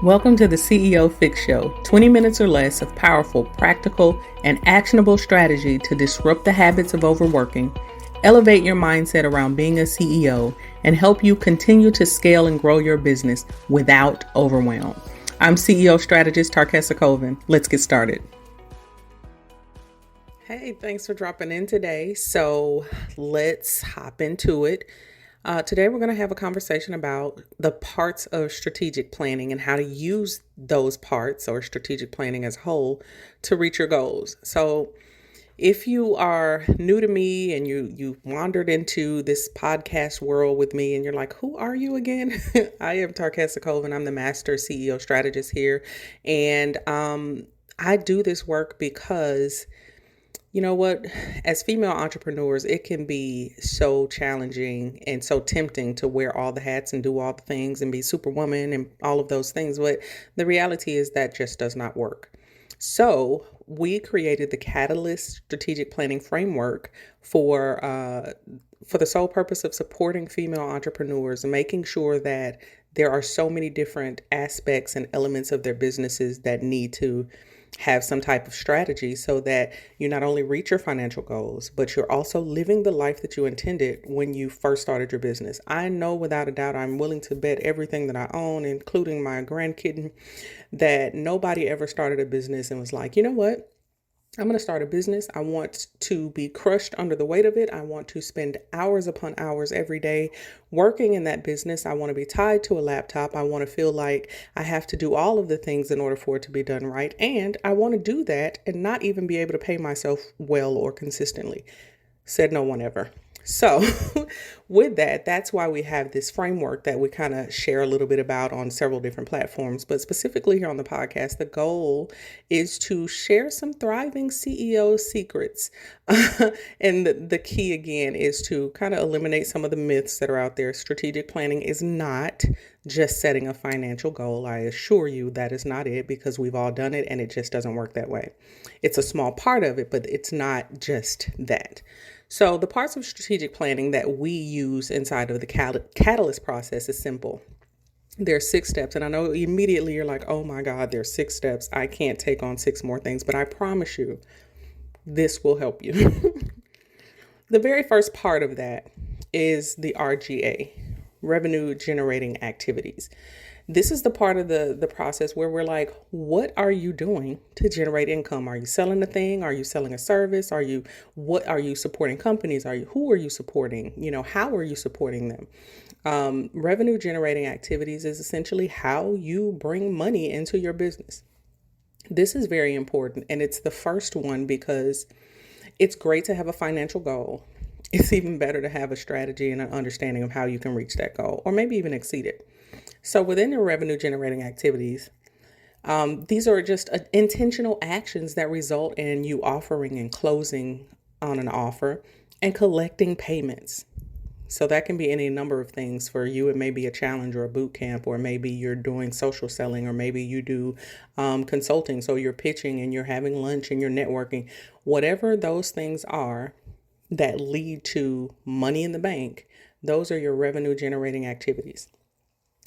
Welcome to the CEO Fix Show, 20 minutes or less of powerful, practical, and actionable strategy to disrupt the habits of overworking, elevate your mindset around being a CEO, and help you continue to scale and grow your business without overwhelm. I'm CEO strategist Tarkessa Colvin. Let's get started. Hey, thanks for dropping in today. So let's hop into it. Today, we're going to have a conversation about the parts of strategic planning and how to use those parts or strategic planning as a whole to reach your goals. So if you are new to me and you wandered into this podcast world with me and you're like, who are you again? I am Tarkessa Colvin. I'm the master CEO strategist here. And I do this work because you know what? As female entrepreneurs, it can be so challenging and so tempting to wear all the hats and do all the things and be superwoman and all of those things. But the reality is that just does not work. So we created the Catalyst Strategic Planning Framework for the sole purpose of supporting female entrepreneurs and making sure that there are so many different aspects and elements of their businesses that need to have some type of strategy so that you not only reach your financial goals, but you're also living the life that you intended when you first started your business. I know without a doubt, I'm willing to bet everything that I own, including my grandkitten, that nobody ever started a business and was like, you know what? I'm going to start a business. I want to be crushed under the weight of it. I want to spend hours upon hours every day working in that business. I want to be tied to a laptop. I want to feel like I have to do all of the things in order for it to be done right. And I want to do that and not even be able to pay myself well or consistently. Said no one ever. So with that, that's why we have this framework that we kind of share a little bit about on several different platforms. But specifically here on the podcast, the goal is to share some thriving CEO secrets. And the key, again, is to kind of eliminate some of the myths that are out there. Strategic planning is not just setting a financial goal. I assure you that is not it, because we've all done it and it just doesn't work that way. It's a small part of it, but it's not just that. So the parts of strategic planning that we use inside of the Catalyst process is simple. There are 6 steps. And I know immediately you're like, oh my God, there's 6 steps. I can't take on 6 more things, but I promise you, this will help you. The very first part of that is the RGA, revenue generating activities. This is the part of the process where we're like, what are you doing to generate income? Are you selling a thing? Are you selling a service? What are you supporting companies? Who are you supporting? How are you supporting them? Revenue generating activities is essentially how you bring money into your business. This is very important. And it's the first one because it's great to have a financial goal. It's even better to have a strategy and an understanding of how you can reach that goal or maybe even exceed it. So within your revenue generating activities, these are just intentional actions that result in you offering and closing on an offer and collecting payments. So that can be any number of things. For you, it may be a challenge or a boot camp, or maybe you're doing social selling, or maybe you do consulting. So you're pitching and you're having lunch and you're networking. Whatever those things are that lead to money in the bank, those are your revenue generating activities.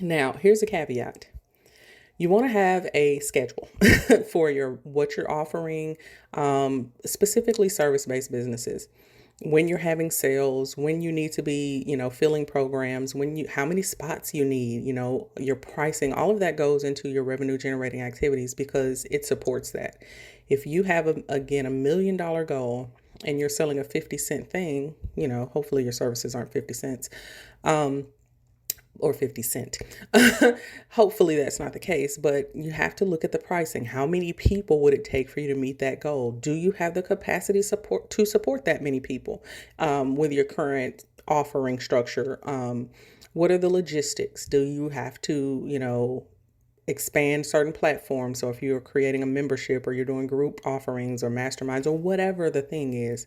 Now, here's a caveat. You want to have a schedule for what you're offering, specifically service-based businesses. When you're having sales, when you need to be, filling programs, how many spots you need, your pricing, all of that goes into your revenue generating activities because it supports that. If you have, again, $1 million goal and you're selling a 50-cent thing, hopefully your services aren't 50 cents. Or 50 cent. Hopefully that's not the case, but you have to look at the pricing. How many people would it take for you to meet that goal? Do you have the capacity to support that many people with your current offering structure? What are the logistics? Do you have to, expand certain platforms? So if you're creating a membership or you're doing group offerings or masterminds or whatever the thing is,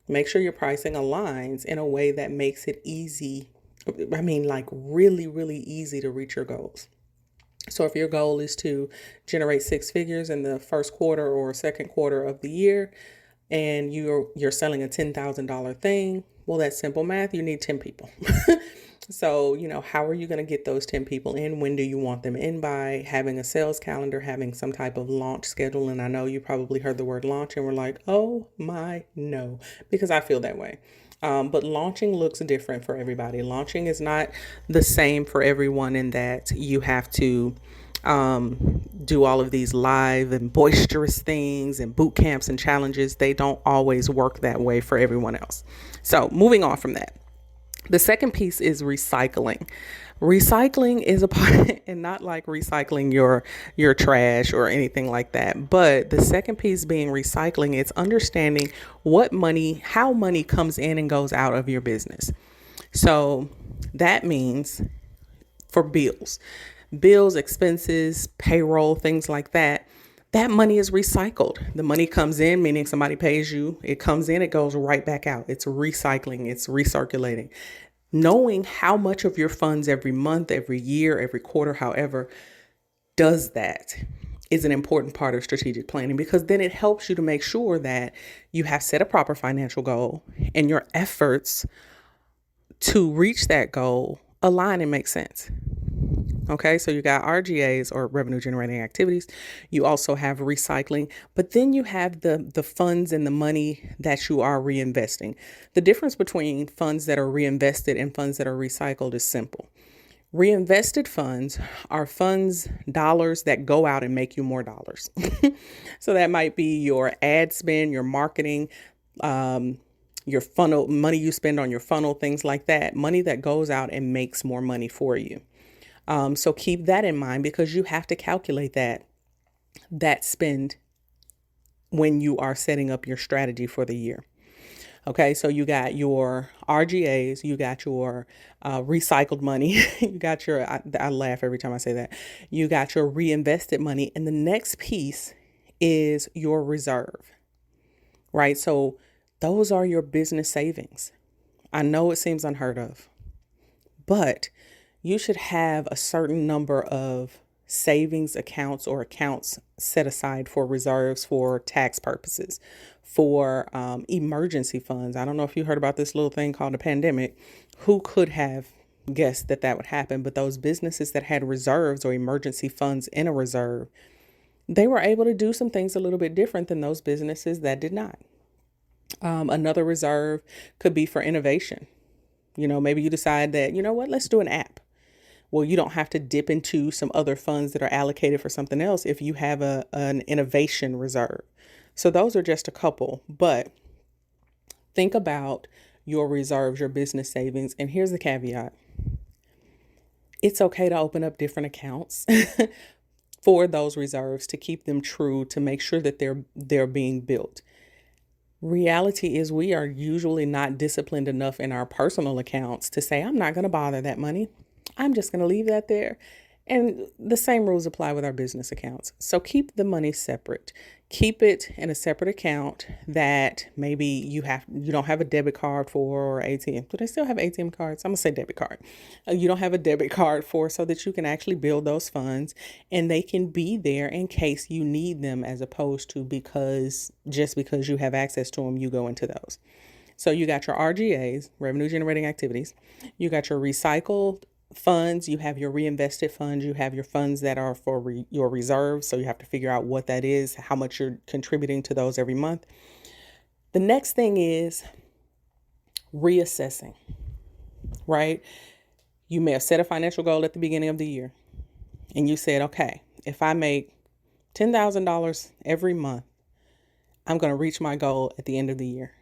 make sure your pricing aligns in a way that makes it easy. Like really, really easy to reach your goals. So if your goal is to generate 6 figures in the first quarter or second quarter of the year, and you're selling a $10,000 thing, well, that's simple math. You need 10 people. So, how are you going to get those 10 people in? When do you want them in by? Having a sales calendar, having some type of launch schedule. And I know you probably heard the word launch and we're like, oh my, no, because I feel that way. But launching looks different for everybody. Launching is not the same for everyone in that you have to do all of these live and boisterous things and boot camps and challenges. They don't always work that way for everyone else. So moving on from that. The second piece is recycling. Recycling is a part, and not like recycling your trash or anything like that. But the second piece being recycling, it's understanding how money comes in and goes out of your business. So that means for bills, expenses, payroll, things like that. That money is recycled. The money comes in, meaning somebody pays you. It comes in, it goes right back out. It's recycling, it's recirculating. Knowing how much of your funds every month, every year, every quarter, however, does that is an important part of strategic planning, because then it helps you to make sure that you have set a proper financial goal and your efforts to reach that goal align and make sense. Okay, so you got RGAs, or revenue generating activities. You also have recycling, but then you have the funds and the money that you are reinvesting. The difference between funds that are reinvested and funds that are recycled is simple. Reinvested funds are funds, dollars that go out and make you more dollars. So that might be your ad spend, your marketing, your funnel, money you spend on your funnel, things like that. Money that goes out and makes more money for you. So keep that in mind, because you have to calculate that spend when you are setting up your strategy for the year. Okay, so you got your RGAs, you got your recycled money, you got your, I laugh every time I say that, you got your reinvested money. And the next piece is your reserve, right? So those are your business savings. I know it seems unheard of, but you should have a certain number of savings accounts or accounts set aside for reserves, for tax purposes, for emergency funds. I don't know if you heard about this little thing called a pandemic. Who could have guessed that would happen? But those businesses that had reserves or emergency funds in a reserve, they were able to do some things a little bit different than those businesses that did not. Another reserve could be for innovation. Maybe you decide that, let's do an app. Well, you don't have to dip into some other funds that are allocated for something else if you have an innovation reserve. So those are just a couple, but think about your reserves, your business savings. And here's the caveat. It's okay to open up different accounts for those reserves, to keep them true, to make sure that they're being built. Reality is we are usually not disciplined enough in our personal accounts to say, I'm not going to bother that money. I'm just going to leave that there. And the same rules apply with our business accounts. So keep the money separate. Keep it in a separate account that maybe you don't have a debit card for, or ATM. Do they still have ATM cards? I'm going to say debit card. You don't have a debit card for, so that you can actually build those funds and they can be there in case you need them, as opposed to just because you have access to them, you go into those. So you got your RGAs, revenue generating activities. You got your recycled funds, you have your reinvested funds, you have your funds that are for your reserves. So you have to figure out what that is, how much you're contributing to those every month. The next thing is reassessing, right? You may have set a financial goal at the beginning of the year and you said, okay, if I make $10,000 every month, I'm going to reach my goal at the end of the year.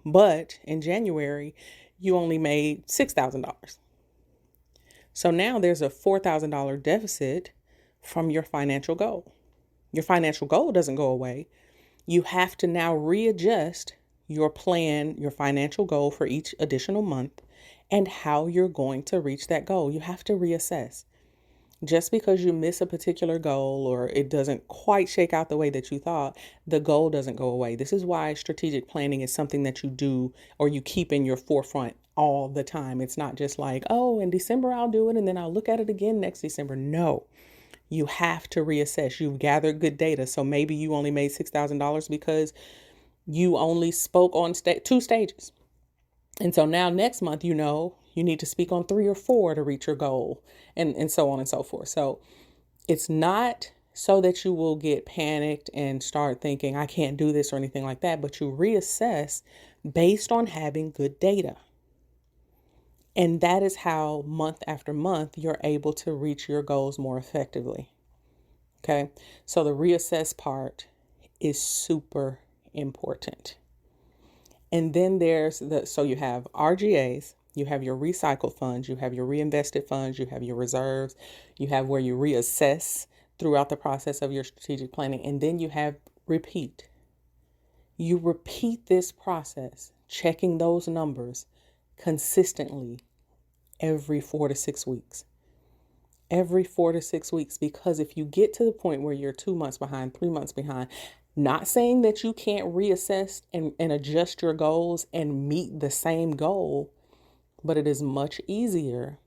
But in January, you only made $6,000. So now there's a $4,000 deficit from your financial goal. Your financial goal doesn't go away. You have to now readjust your plan, your financial goal for each additional month, and how you're going to reach that goal. You have to reassess. Just because you miss a particular goal or it doesn't quite shake out the way that you thought, the goal doesn't go away. This is why strategic planning is something that you do or you keep in your forefront all the time. It's not just like, oh, in December I'll do it and then I'll look at it again next December. No, you have to reassess. You've gathered good data. So maybe you only made $6,000 because you only spoke on 2 stages. And so now next month, You need to speak on 3 or 4 to reach your goal, and so on and so forth. So it's not so that you will get panicked and start thinking, I can't do this or anything like that, but you reassess based on having good data. And that is how month after month you're able to reach your goals more effectively. Okay. So the reassess part is super important. And then so you have RGAs, you have your recycle funds, you have your reinvested funds, you have your reserves, you have where you reassess throughout the process of your strategic planning, and then you have repeat. You repeat this process, checking those numbers consistently every 4 to 6 weeks. Every 4 to 6 weeks, because if you get to the point where you're 2 months behind, 3 months behind, not saying that you can't reassess and adjust your goals and meet the same goal, but it is much easier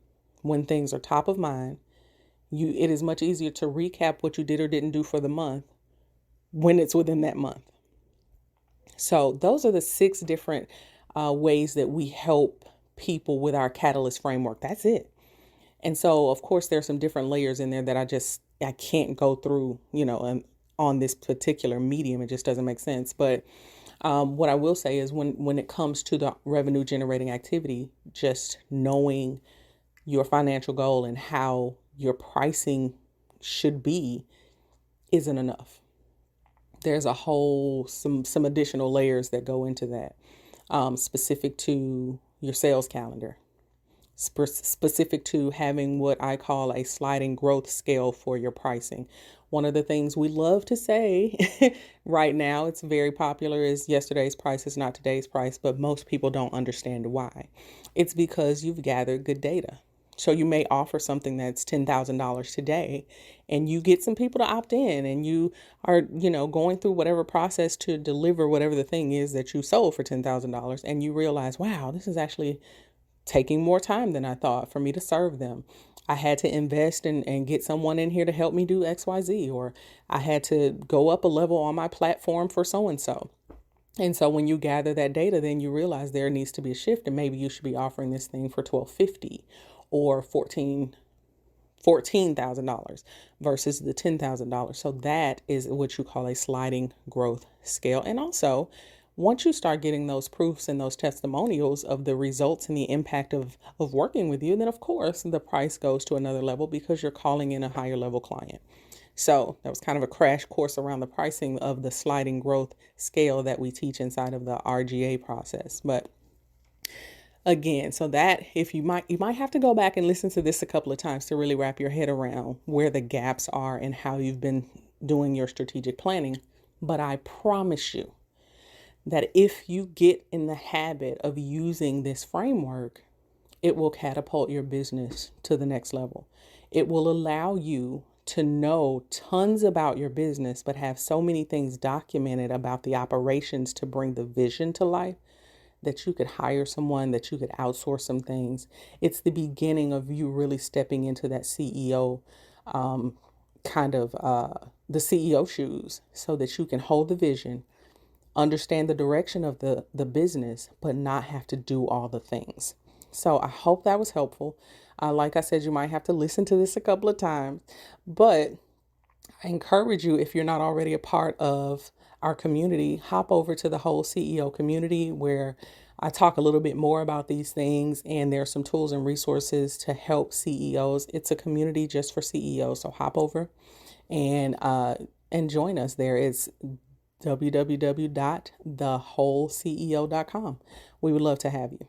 when things are top of mind. It is much easier to recap what you did or didn't do for the month when it's within that month. So those are the 6 different ways that we help people with our Catalyst framework. That's it. And so, of course, there's some different layers in there that I can't go through, on this particular medium. It just doesn't make sense. But what I will say is when it comes to the revenue generating activity, just knowing your financial goal and how your pricing should be isn't enough. There's some additional layers that go into that, specific to your sales calendar, specific to having what I call a sliding growth scale for your pricing. One of the things we love to say right now, it's very popular, is yesterday's price is not today's price, but most people don't understand why. It's because you've gathered good data. So you may offer something that's $10,000 today, and you get some people to opt in, and you are, going through whatever process to deliver whatever the thing is that you sold for $10,000, and you realize, wow, this is actually taking more time than I thought for me to serve them. I had to invest and get someone in here to help me do XYZ, or I had to go up a level on my platform for so and so. And so when you gather that data, then you realize there needs to be a shift, and maybe you should be offering this thing for $1,250 or $14,000 versus the $10,000. So that is what you call a sliding growth scale. And also, once you start getting those proofs and those testimonials of the results and the impact of working with you, then of course the price goes to another level because you're calling in a higher level client. So that was kind of a crash course around the pricing of the sliding growth scale that we teach inside of the RGA process. But again, so that you might have to go back and listen to this a couple of times to really wrap your head around where the gaps are and how you've been doing your strategic planning. But I promise you that if you get in the habit of using this framework, it will catapult your business to the next level. It will allow you to know tons about your business, but have so many things documented about the operations to bring the vision to life that you could hire someone, that you could outsource some things. It's the beginning of you really stepping into that CEO, the CEO shoes, so that you can hold the vision, understand the direction of the business, but not have to do all the things. So I hope that was helpful. Like I said, you might have to listen to this a couple of times, but I encourage you, if you're not already a part of our community, hop over to the whole CEO community where I talk a little bit more about these things, and there's some tools and resources to help CEOs. It's a community just for CEOs. So hop over and join us there. It's www.thewholeceo.com. We would love to have you.